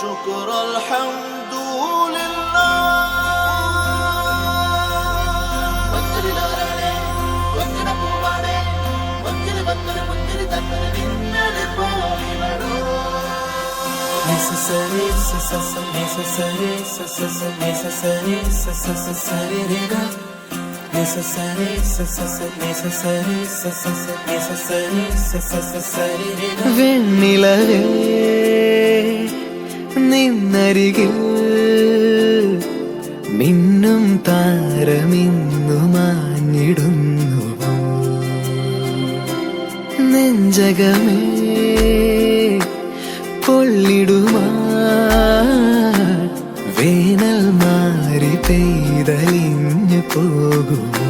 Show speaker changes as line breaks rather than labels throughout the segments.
والشكر الحمد لله.
Necessary, necessary, necessary, necessary, വെണ്ണിലവേ നിന്നരികിൽ മിന്നും താരമിന്നു മാഞ്ഞിടുന്നു നെഞ്ചകമേ പൊള്ളിടുമാ വേനൽ മാറി പെയ്തലിഞ്ഞു പോകുമോ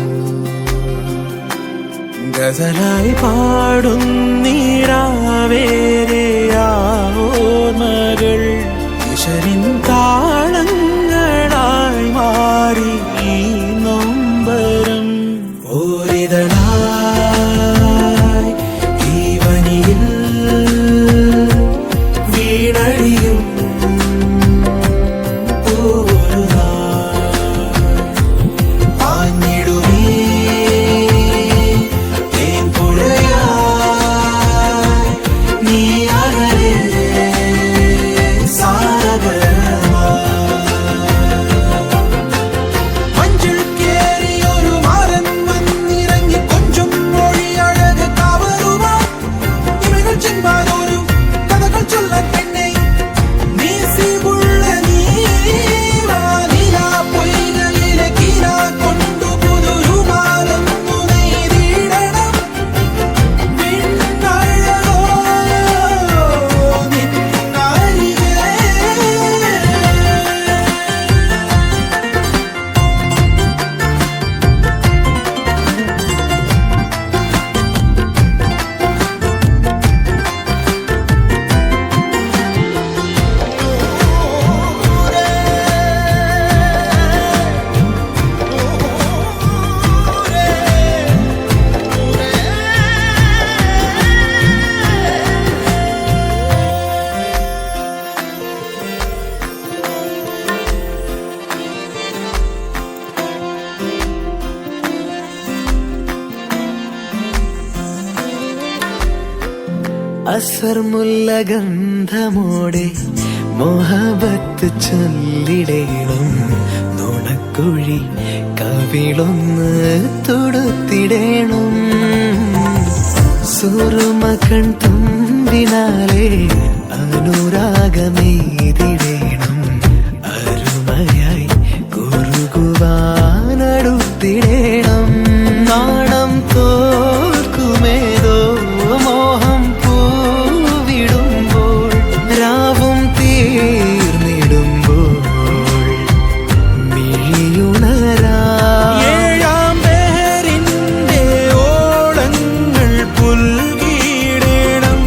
ഗസലായി പാടുന്നീരാവേരെയാവോർമകൾ ഈശ്വരിൻ താളങ്ങളായി മാറി ഈ നൊമ്പരം ഓരിതളായി ഈ വനിയിൽ വീണടിയും അസർ മുല്ല ഗന്ധമോടെ മൊഹബത്ത് ചൊല്ലിടേണം നുണക്കുഴി കവിളൊന്ന് തൊടുത്തിടേണം സുറുമകൺ തുമ്പിനാലെ അനുരാഗമേതിടേണം അരുമയായി കുറുകുവാനടുത്തിടേണം നാണം തോൽക്കുമേതോ മോഹം രാവും തീർന്നിടുമ്പോൾ മിഴിയുണരാ ഏഴാം പേരിന്റെ ഓളങ്ങൾ പുൽകിടേണം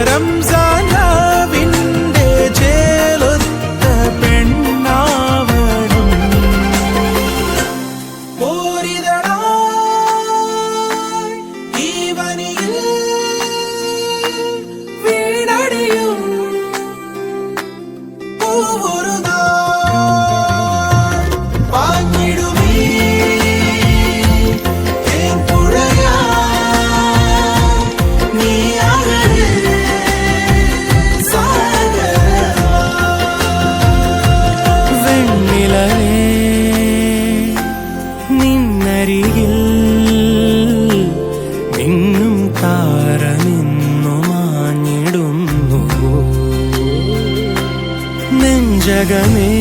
റംസാൻ രാവിന്റെ ചേലൊത്ത പെണ്ണാവണം ഈ വനിയിൽ വീണടിയും നിന്നരികിൽ മിന്നും താരമിന്നു മാഞ്ഞിടുന്നു നെഞ്ചകമേ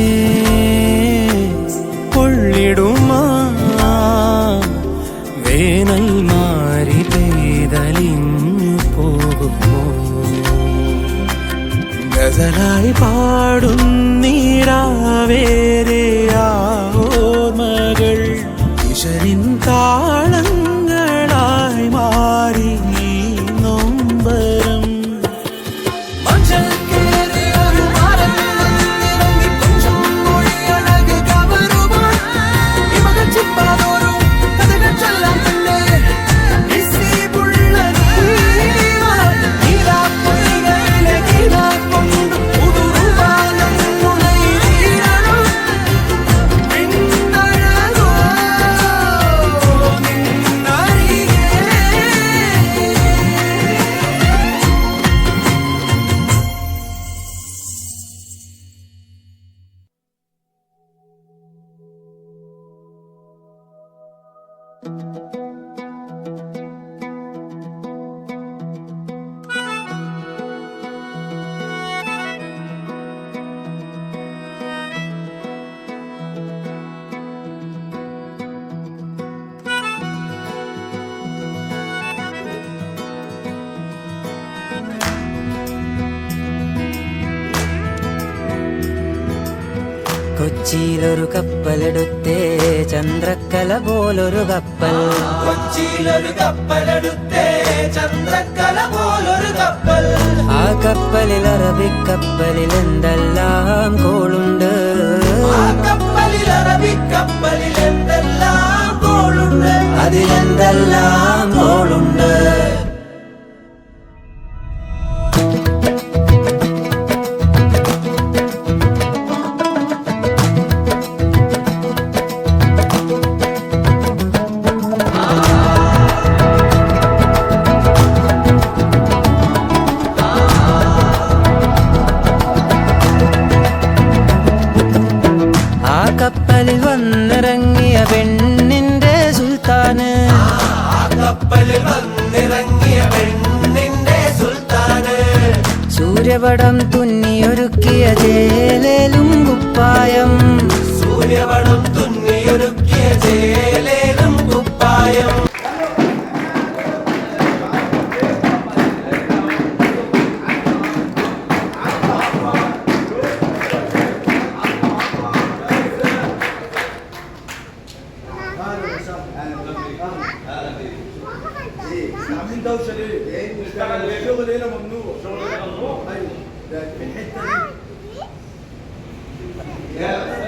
പൊള്ളിടുമാ വേനൽ മാറി പെയ്തലിഞ്ഞു പോകുമോ ഗസലായി പാടുന്നീരാവേരെയാവോർമകൾ ഈശ്വരിൻ താളങ്ങളായി മാറി ഈ നൊമ്പരം
ും
കൊച്ചിയിലൊരു കപ്പലെടുത്തേ ചന്ദ്രക്കല പോലൊരു കപ്പൽ.
കൊച്ചിയിലൊരു കപ്പലെടുത്തേ ചന്ദ്രക്കല പോലൊരു കപ്പൽ.
ആ കപ്പലിൽ അറബിക്കപ്പലിൽ എന്തെല്ലാം കോളുണ്ട്.
ആ കപ്പലിൽ അറബിക്കപ്പലിൽ എന്തെല്ലാം കോളുണ്ട്.
അതിലെന്തെല്ലാം കോളുണ്ട്. കപ്പലിൽ വന്നിറങ്ങിയ പെണ്ണിന്റെ സുൽത്താന്.
കപ്പലിൽ വന്നിറങ്ങിയ പെണ്ണിന്റെ സുൽത്താന്.
സൂര്യപടം തുന്നിയൊരുക്കിയ ചേലേലും കുപ്പായം.
സൂര്യപടം തുന്നിയൊരുക്കിയ ചേലേലും കുപ്പായം.
عاملين دوشه ليه؟ الشغل هنا ممنوع، شغل هنا ممنوع. ايوه ده في الحته دي. يا استاذ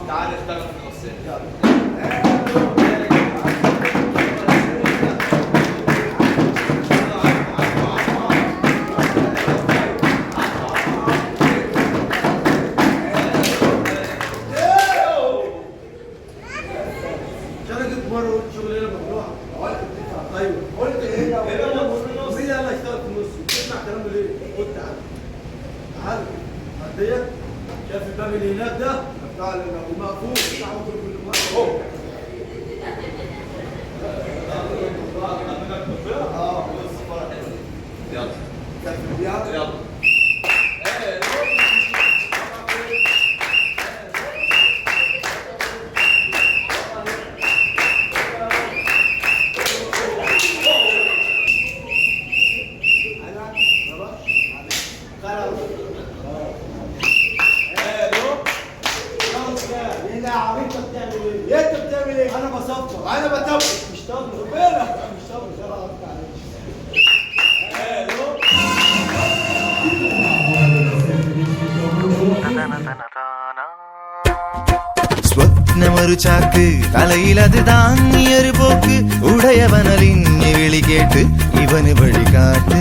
تعال اشتغل في القصه. شركة مرة قلت شغلانة ممنوعة. ايوه قلت ايه؟ مين قال اشتغل في النص؟ بتسمع كلامه ليه؟ قلت تعال تعال هديك شايف الباب اللي هناك ده؟ بتاع المقفول بتاع كل مرة. يلا يلا انت بتعمل ايه؟ انا بصفر انا بتوقف مش طابل ربنا مش طابل
സ്വപ്നമൊരു ചാക്ക് തലയിലത് താങ്ങിയൊരു പോക്ക് ഉടയവനലിഞ്ഞ് വിളി കേട്ട് ഇവന് വഴികാട്ട്.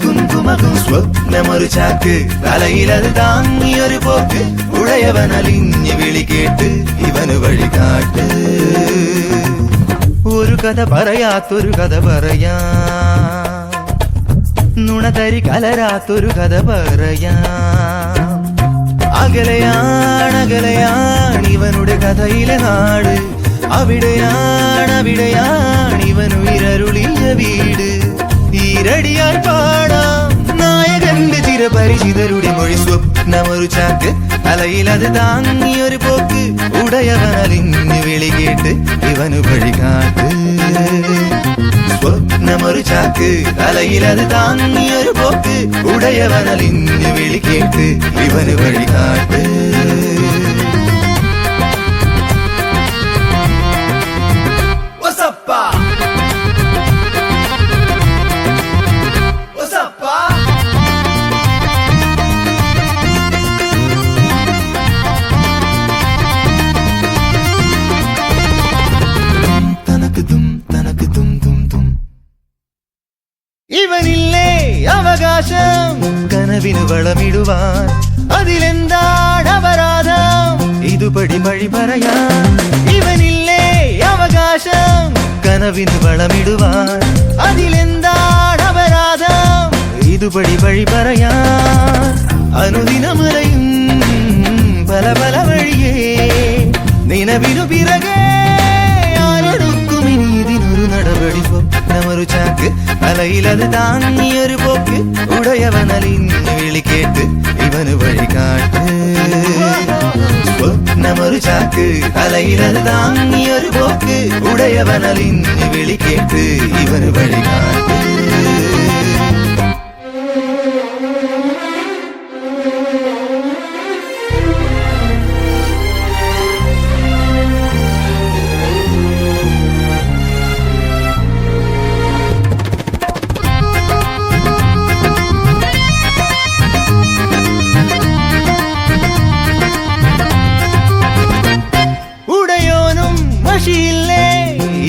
കുങ്കുമകും സ്വപ്നമൊരു ചാക്ക് തലയിലത് താങ്ങിയൊരു പോക്ക് ഉടയവനലിഞ്ഞ് വിളി കേട്ട് ഇവന് വഴികാട്ട്. ഒരു കഥ പറയാത്തൊരു കഥ പറയാ, നുണതരി കലരാത്തൊരു കഥ പറയാ. അകലെയാണ് ഇവനുടെ കഥയിലെ നാട്, അവിടെയാണ് ഇവനുയരരുളിയ വീട്. ഈരടിയാൽ പാടാം നായകന്റെ ചിരപരിചിതരുടെ മൊഴി. സ്വപ്നമൊരു ചാക്ക് തലയിലത് താങ്ങിയൊരു പോക്ക് ഉടയവനലിഞ്ഞ് വിളി കേട്ട് ഇവനു വഴികാട്ട്. സ്വപ്നമൊരു ചാക്ക് തലയിലത് താങ്ങിയൊരു പോക്ക് ഉടയവനലിഞ്ഞ് വിളി കേട്ട് ഇവന് വഴികാട്ട്. അവകാശം കനവിന് വളമിടുവാൻ അതിലെന്താണ് അപരാധം ഇതുപടി വഴി പറയാൻ ഇവനില്ലേ അവകാശം കനവിന് വളമിടുവാൻ അതിലെന്താണ് അപരാധം ഇതുപടി വഴി പറയാൻ അനുദിനമലയും പല പല വഴിയേ നിലവിനു പിറകെ ആരെടുക്കും ഇനി ഇതിനൊരു നടപടി സ്വപ്നമൊരു ചാക്ക് അലയിലത് താങ്ങിയൊരു പോക്ക് ഉടയവനലിഞ്ഞ് വിളി കേട്ട് ഇവന് വഴി കാട്ട് സ്വപ്നമൊരു ചാക്ക് അലയിലത് താങ്ങിയൊരു പോക്ക് ഉടയവനലിഞ്ഞ് വിളി കേട്ട് ഇവന് വഴി കാട്ട്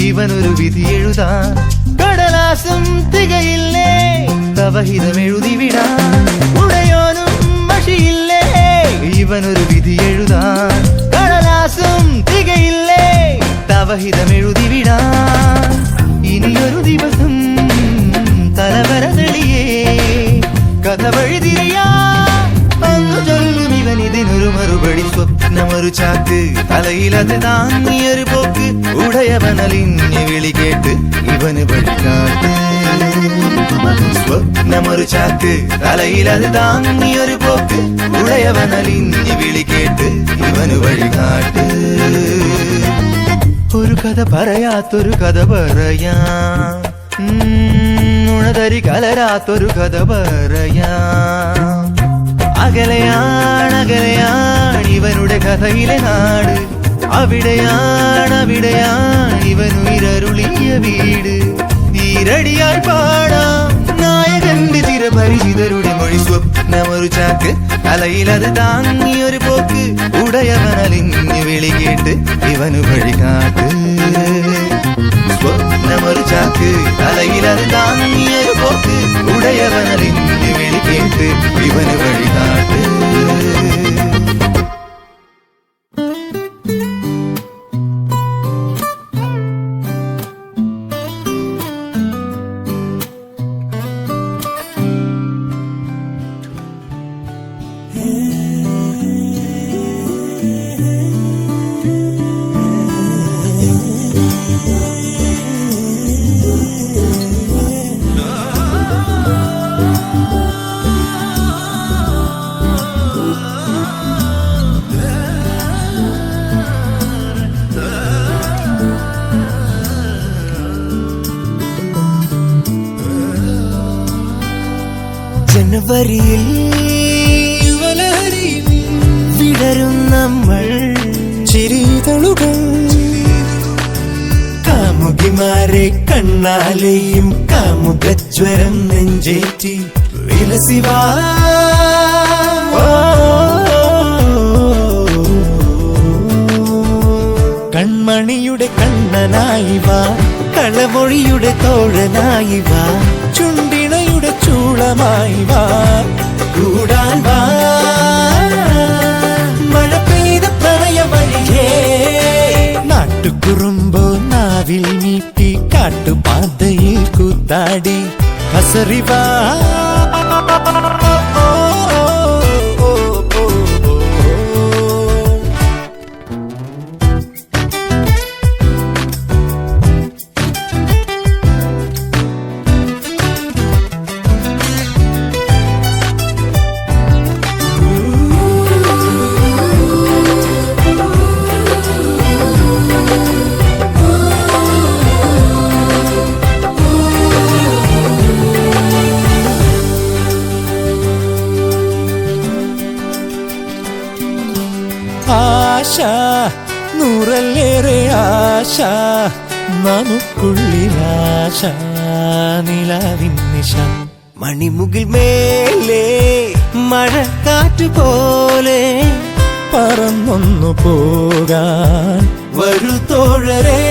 ഇവനൊരു വിധി എഴുതാൻ കടലാസും തികയില്ലേ തവഹിതമെഴുതി വിടാൻ ഉടയോനും മഷിയില്ലേ ഇവനൊരു വിധി എഴുതാൻ കടലാസും തികയില്ലേ തവഹിതമെഴുതി വിടാൻ ഇനിയൊരു ദിവസം തലവര തെളിയേ കഥ വഴിതിരിയാ അന്നു ചൊല്ലും ഇവൻ ഇതിനൊരു മറുപടി സ്വപ്നമൊരു ചാക്ക് തലയിലത് താങ്ങിയൊരു പോക്ക് ഉടയവനലിഞ്ഞ് വിളി കേട്ട് ഇവന് വഴികാട്ട് സ്വപ്നമൊരു ചാക്ക് തലയിലത് താങ്ങിയൊരു പോക്ക് ഉടയവനലിഞ്ഞ് വിളി കേട്ട് ഇവന് വഴികാട്ട് ഒരു കഥ പറയാത്തൊരു കഥ പറയാ ഉണതരി കലരാത്തൊരു കഥ പറയാ അകലെയാണ് ഇവനുടെ കഥയിലെ നാട് അവിടെയാണ് ഇവനുയരരുളിയ വീട് ഈരടിയായി പാടാം നായകന്റെ ചിരപരിചിതരുടെ മൊഴി സ്വപ്നമൊരു ചാക്ക് അലയിലത് താങ്ങിയൊരു പോക്ക് ഉടയവനലിഞ്ഞ് വിളി കേട്ട് ഇവന് വഴികാട്ട് സ്വപ്നമൊരു ചാക്ക് അലയിലത് താങ്ങിയൊരു പോക്ക് ഉടയവനലിഞ്ഞ് വിളി കേട്ട് ഇവന് വഴികാട്ട്
ജനുവരിയിൽ വിടരും നമ്മൾ ചിരിതളുകൾ കാമുകിമാരെ കണ്ണാലെയും കാമുകജ്വരം നെഞ്ചേറ്റി വിലസിവാ കൺമണിയുടെ കണ്ണനായി വാ കളമൊഴിയുടെ തോഴനായി വാ ചുണ്ടിണയുടെ ചൂളമായി വാ കൂടാൻ വാ മഴ പെയ്ത പ്രണയ വഴിയേ നാട്ടുകുറുമ്പോ നാവിൽ നീട്ടി കാട്ടുപാതയിൽ കൂത്താടി ഹസറിവാ ആശ നൂറല്ലേറെ ആശ നമുക്കുള്ളിലാശ നിലാവിൻ നിശ മണിമുകിൽ മേലെ മഴക്കാറ്റ് പോലെ പറന്നൊന്നു പോകാൻ വരൂ തോഴരേ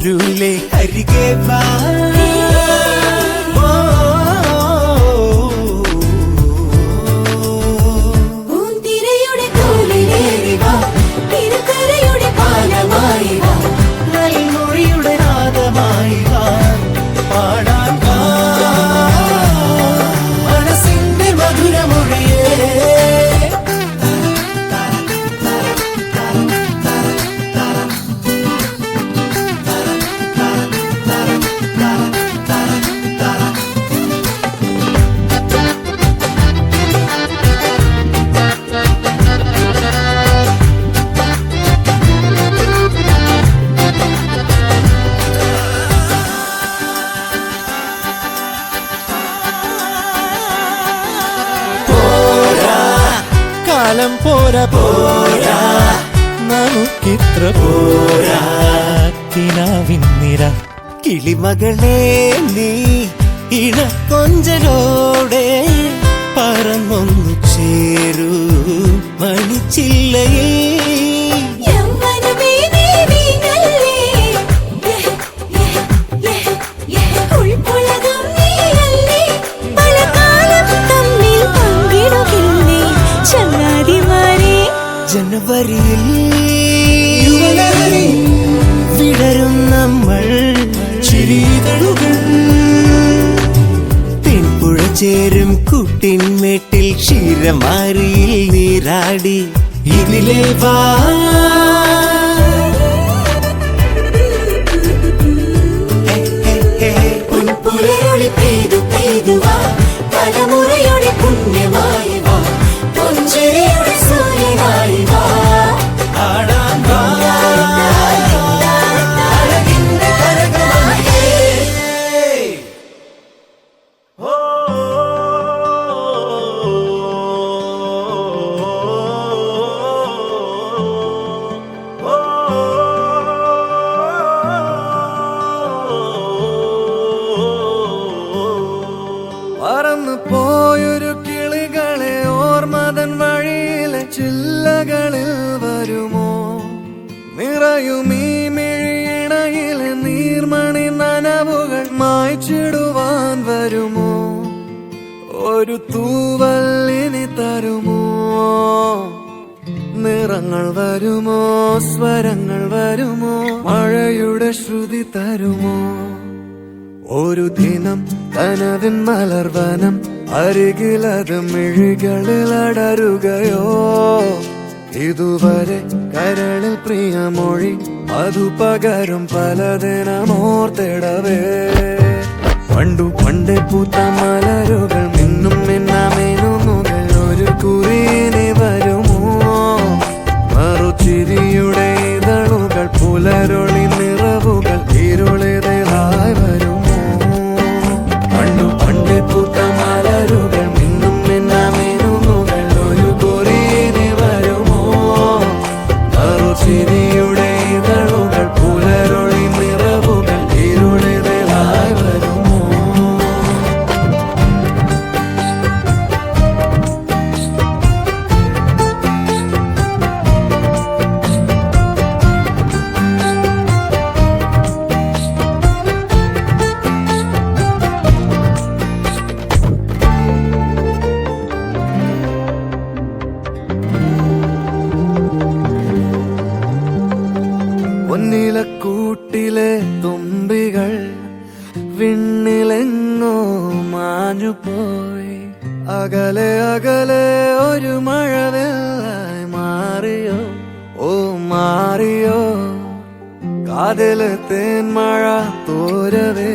പോരൂലേ അരികെ വാ
പൂന്തിരയുടെ കോലിലേറി വാ തിരുക്കരയുടെ പാലമായി വാ
നൽമൊഴിയുടെ നാദമായി വാ പാടാൻ വാ മനസ്സിന്റെ മധുരമൊഴിയേ കാലം പോരാ പോരാ നമുക്കിത്ര പോരാ കിനാവിന്നിര കിളിമകളെ നീ ഇണക്കൊഞ്ചലോടെ പറന്നൊന്നു ചേരൂ മണിച്ചില്ലയേ
യൗവനമേ നീ വീണല്ലേ ഉൾപ്പുളകം നീയല്ലേ പല കാലം തമ്മിൽ പങ്കിടുകില്ലേ ചങ്ങാതിമാരെ
ജനുവരിയിൽ വിടരും നമ്മൾ ചിരിതളുകൾ പെൺപുഴ ചേരും കുട്ടിന്മേട്ടിൽ ക്ഷീരമാരിയിൽ നീരാടി ഇതിലേ വാ
പുലരൊളി പെയ്തു പെയ്തു വാ തലമുറയുടെ പുണ്യമായി വാ പുഞ്ചിരിയുടെ സൂര്യനായി വാ
ആടാൻ വാ അഴകിന്റെ കരകമണിയേ.
പറന്നു പോയൊരു കിളികളെ ഓർമ്മതൻ വഴിയിലെ ചില്ലകളിൽ വരുമോ നിറയും ഈ മിഴിയിണയിലെ നീർമണി നനവുകൾ മായ്ച്ചിടുവാൻ വരുമോ ഒരു തൂവല്ലിനി തരുമോ നിറങ്ങൾ വരുമോ സ്വരങ്ങൾ വരുമോ മഴയുടെ ശ്രുതി തരുമോ ഒരു ദിനം കനവിൻ മലർവനം അരികിലത് മിഴികളിൽ അടരുകയോ ഇതുവരെ കരളിൽ പ്രിയമൊഴി അതു പകരും പലതിനമോർത്തിടവേ പണ്ടു പണ്ടേ പൂത്ത മലരുകൾ മിന്നും മിന്നാമേനുകൾ ഒരു കുറിയിനി വരുമോ മറുചിരിയുടെ ഇതളുകൾ പുലരൊളി നിറവുകൾ ഇരുളിതായി വരുമോ പണ്ടു പണ്ടേ പൂത്ത മലരുകൾ മിന്നും മിന്നാമേനുകൾ ഒരു കുറിയിനി വരുമോ മറുചിരിയുടെ ഇതളുകൾ പുലരൊളി നിറവുകൾ ഇരുളിതായി വരുമോ പൊന്നിലക്കൂട്ടിലെ തുമ്പികൾ വിണ്ണിലെങ്ങോ മാഞ്ഞുപോയി അകലെ അകലെ ഒരു മഴവെള്ളായി മാറിയോ ഓ മാറിയോ കാതിലെ തേന്മഴ തോരവേ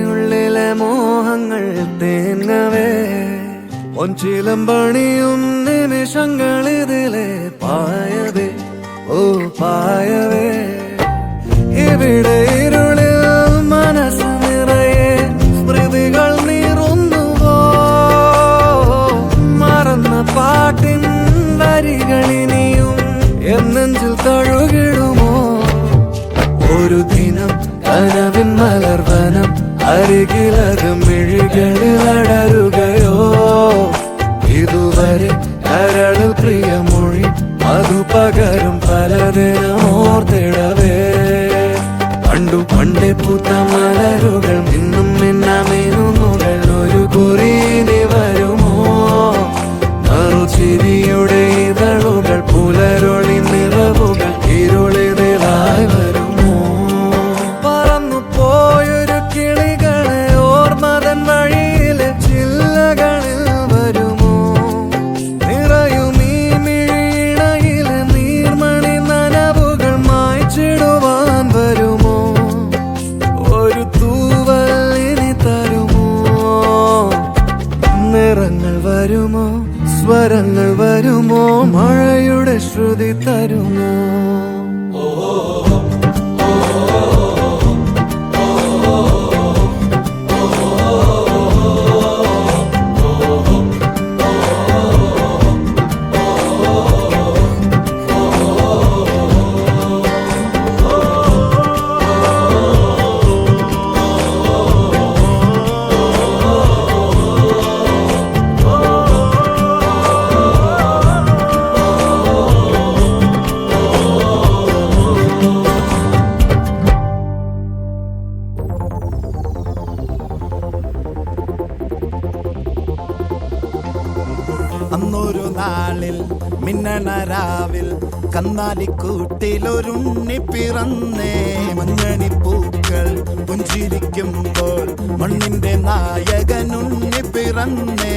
ഉള്ളിലെ മോഹങ്ങൾ തേങ്ങവേ ഒഞ്ചിലം പണിയും നിമിഷങ്ങളിതിലെ പായവേ ഓ പായവേ ഇവിടെ ഇരുളിൽ മനസ്സ് നിറയെ സ്മൃതികൾ നീറുന്നുവോ മറന്ന പാട്ടിൻ വരികളിനിയും എന്നെഞ്ചിൽ തഴുകിടുമോ ഒരു ദിനം കനവിൻ മലർവനം അരികിലത് മിഴികളിൽ അടരുകയോ ഇതുവരെ കരളിൽ പ്രിയമൊഴി അതു പകരും പലതിനമോർത്തിടവേ പൂത്ത മലരുകൾ മിന്നും മിന്നാമേനുകൾ ഒരു കുറിനി വരുമോ നറുചിരിയുടെ ഇതളുകൾ പുലരൊളി നിറവുകൾ ഇരുളിലായി വരുമോ പറന്നു പോയൊരു കിളികളെ ഓർമ്മതൻ വഴിയിലെ ചില്ലകളിൽ വരുമോ നിറയും ഈ മിഴിയിണയിലെ നീർമണി നനവുകൾ മായ്ച്ചിടുവാൻ വരുമോ ഒരു തൂവൽ ഇനി തരുമോ നിറങ്ങൾ വരുമോ സ്വരങ്ങൾ വരുമോ മഴയുടെ ശ്രുതി തരുമോ
അന്നൊരു നാളിൽ മിന്നണരാവിൽ കന്നാലിക്കൂട്ടിലൊരുണ്ണി പിറന്നേ മഞ്ഞണിപ്പൂക്കൾ പുഞ്ചിരിക്കുമ്പോൾ മണ്ണിന്റെ നായകനുണ്ണി പിറന്നേ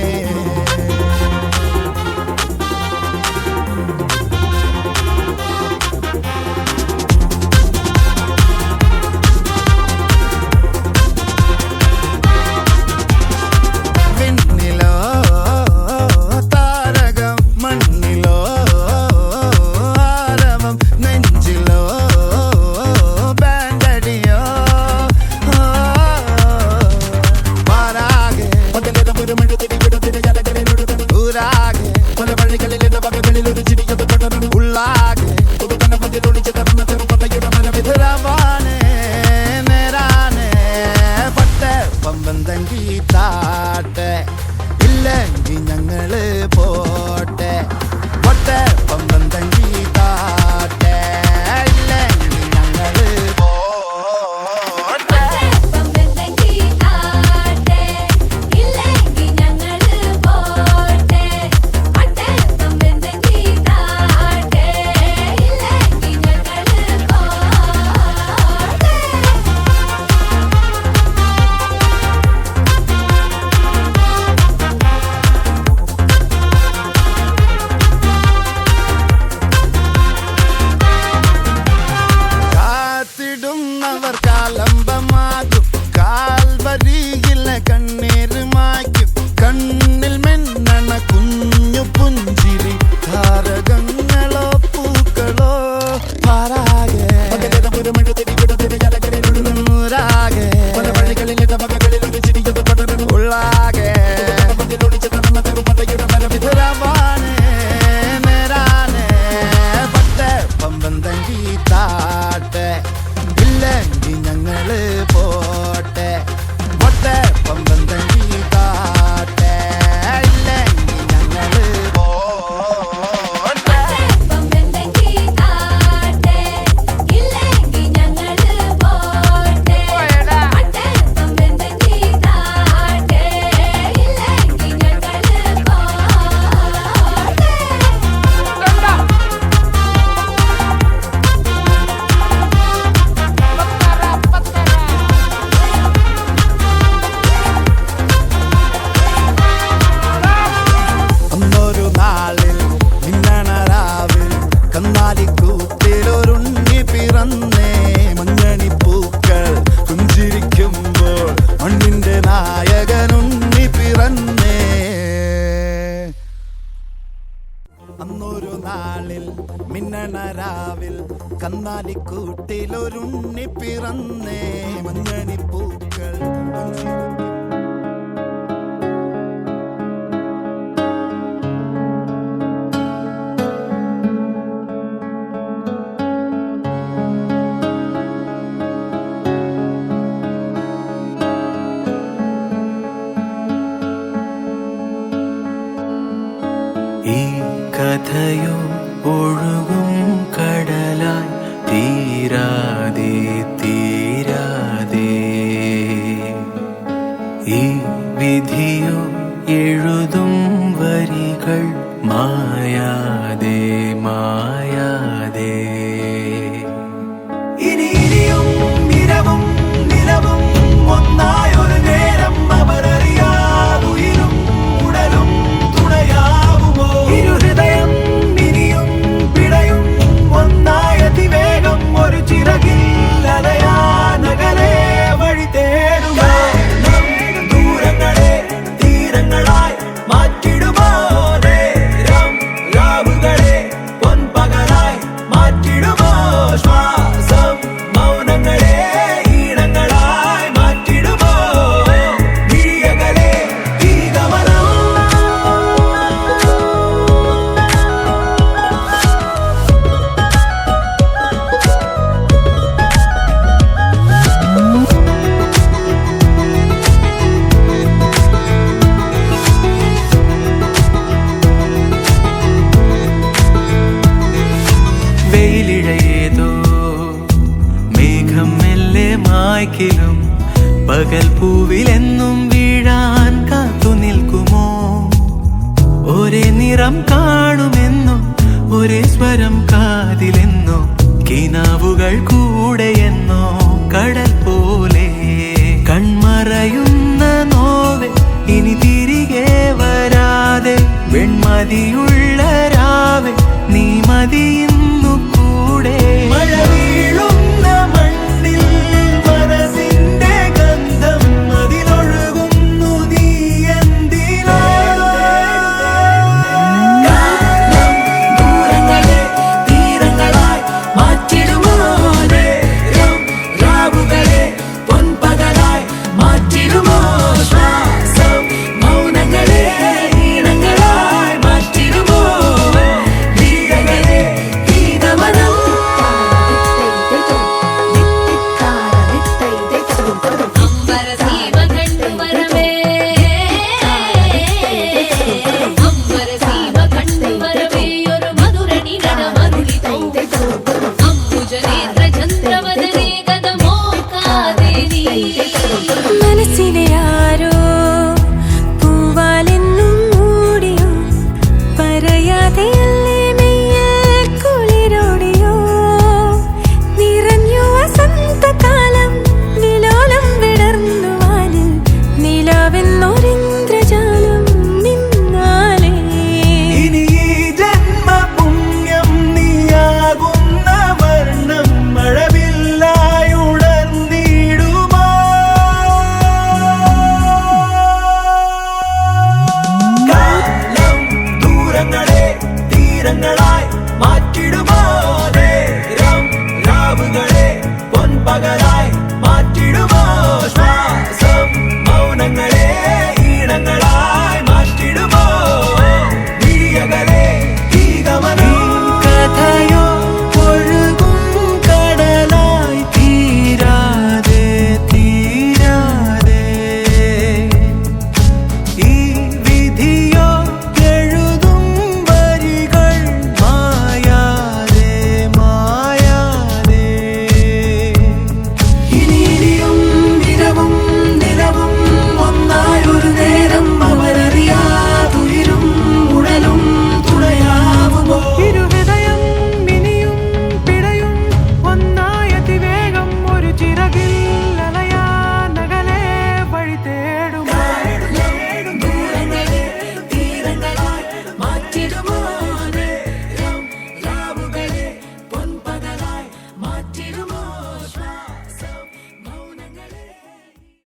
താട്ടെ ഇല്ലെങ്കിൽ ഞങ്ങള് പോട്ടെ പൊട്ടെ പമ്പം തങ്കി താട്ടെ ഇല്ലെങ്കിൽ ഞങ്ങള് പോട്ടെ കാത്തിടുന്നവർ കാലംബമാകും കാൽവരിയില കണ്ണീര് മായ്ക്കും കണ്ണിൽ മിന്നണ കുഞ്ഞു പുഞ്ചിരി താരകങ്ങളോ പൂക്കളോ പാരാകെ ഉള്ളാകെ പമ്പം തങ്കി താട്ടെ ഇല്ലെങ്കിൽ ഞങ്ങള് പോട്ടെ പൊട്ടെ പമ്പം തങ്കി താട്ടെ ഇല്ലെങ്കിൽ ഞങ്ങള് പോട്ടെ അന്നൊരു നാളിൽ മിന്നണരാവിൽ കന്നാലിക്കൂട്ടിലൊരുണ്ണി പിറന്നേ മഞ്ഞണിപ്പൂക്കൾ പുഞ്ചിരിക്കുമ്പോൾ മണ്ണിന്റെ നായകനുണ്ണി പിറന്നേ അന്നൊരു നാളിൽ മിന്നണരാവിൽ കന്നാലിക്കൂട്ടിലൊരുണ്ണി പിറന്നേ മഞ്ഞണിപ്പൂക്കൾ
ഈ കഥയോ ഒഴുകും കടലായി തീരാതെ തീരാതെ വിധിയോ എഴുതും വരികൾ മായാതെ മായാതെ ഇനിയും ഇരവും നിലവും ഒന്നായൊരു നേരം അവരറിയാതുയിരും ഉടലും തുണയാവുമോ ഇരുഹൃദയം ഇനിയും പിടയും ഒന്നായ അതിവേഗം ഒരു ചിറകിൽ അലയാനകലെ വഴി തേടുക ദൂരങ്ങളെ തീരങ്ങളായി മാറ്റിടുമോ നേരം രാവുകളെ പൊൻപകലായി മാറ്റിടുമോ ശ്വാസം മൗനങ്ങളെ ഈണങ്ങളായി മാറ്റിടുമോ വിഴിയകളെ ഈ ഗമനം വെയിലിഴയേതോ മേഘം മെല്ലെ മായ്ക്കിലും പകൽ പൂവിലെന്നും വീഴാൻ കാത്തു നിൽക്കുമോ ഒരേ നിറം കാണുമെന്നും ഒരേ സ്വരം കാതിലെന്നോ കിനാവുകൾ